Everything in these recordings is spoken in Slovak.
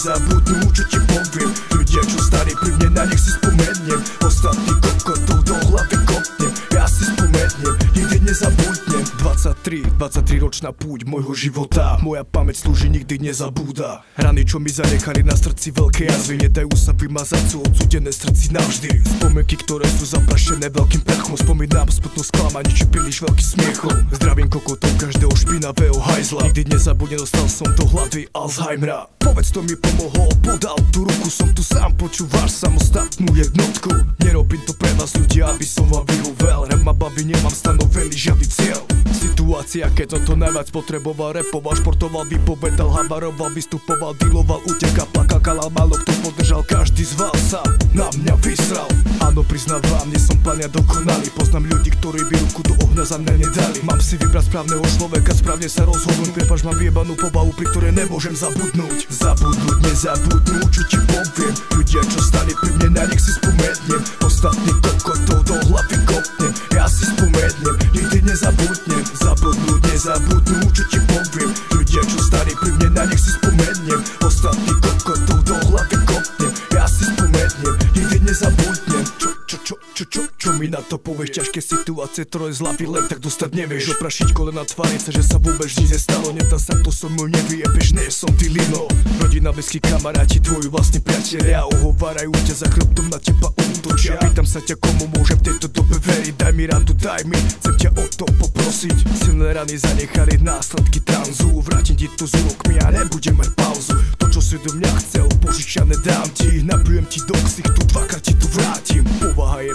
nezabudnú, čo ti poviem. Ľudia, čo starí pri mne, na nich si spomeniem. Ostatný kokotov do hlavy kopnem, ja si spomeniem, nikdy nezabudnem. 23 ročná púť môjho života, moja pamäť slúži, nikdy nezabúda. Rany, čo mi zanechali na srdci veľké jazvy, nedajú sa vymazať, sú odsudené srdci navždy. Spomienky, ktoré sú zaprašené veľkým prachom, spomínam smutnú sklamanie, či príliš veľký smiechom. Zdravím kokotov každého špinavého hajzla, nikdy nezabudnem, dostal som do hlavy Alzheimera. Povedz, to mi pomohol, podal tú ruku, som tu sám, počúvaš samostatnú jednotku. Nerobím to pre vás ľudia, aby som vám vyhovel, rap ma baví, nemám stanovený žiadny cieľ. Situácia, keď som to najviac potreboval, repoval, športoval, vypovedal, havaroval, vystupoval, dealoval, utekal, plakal, kalal, málo kto podržal, každý z vás sa na mňa vysral. Áno, priznávam, nie som plne dokonalý, poznám ľudí, ktorí by ruku do ohňa za mňa nedali. Mám si vybrať správneho človeka, správne sa rozhodnúť, prepáč, mám vyjebanú povahu, pri ktorej nemôžem zabudnúť. Zabudnúť, nezabudnú, čo ti poviem. Ľudia, čo stali pri mne, na nich si spomeniem. Ostatný kokotov do hlavy kopnem, ja si spomeniem, nikdy nezabudnem. Zabudnúť, nezabudnú, čo ti poviem. Ľudia, čo stali pri mne, na nich si spomeniem. Ostatný kokotov do hlavy kopnem, ja si spomeniem, nikdy nezabudnem. Čo mi na to povieš? Ťažké situácie, ktoré z hlavy len tak dostať nevieš. Oprašiť kolena, tváriť sa, že sa vôbec nič nestalo. Nedá sa to so mnou, nevyjebeš, nie som ty lino. Rodina, blízki kamaráti, tvoji vlastní priatelia ohovárajú ťa za chrbtom, na teba útočia. Pýtam sa ťa, komu môžem v tejto dobe veriť. Daj mi radu, daj mi, chcem ťa o to poprosiť. Silné rany zanechali následky tranzu, vrátim ti to s úrokmi a nebudem mať pauzu. To, čo si do mňa chcel, požičané dám ti. Napijem ti do ksichtu, dvakrát ti to vrátim.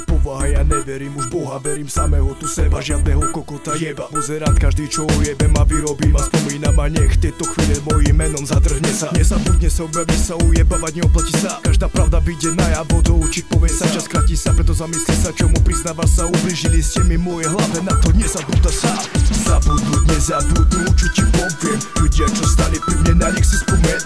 Povaha, ja neverím už Boha, verím samého tu seba, žiadneho kokota jeba. Pozerám každý, čo ujebem a vyrobím a spomínam a nech tieto chvíle mojím menom zadrhne sa. Nezabudne sa, objaví sa, ujebávať neoplatí sa. Každá pravda vyjde najavo, doučiť povie sa, čas kratí sa, preto zamysli sa, čomu priznávaš sa. Ublížili ste mi moje hlave, na to nezabúda sa. Zabudnúť, nezabudnú, čo ti poviem. Ľudia, čo stali pri mne, na nich si spomeniem.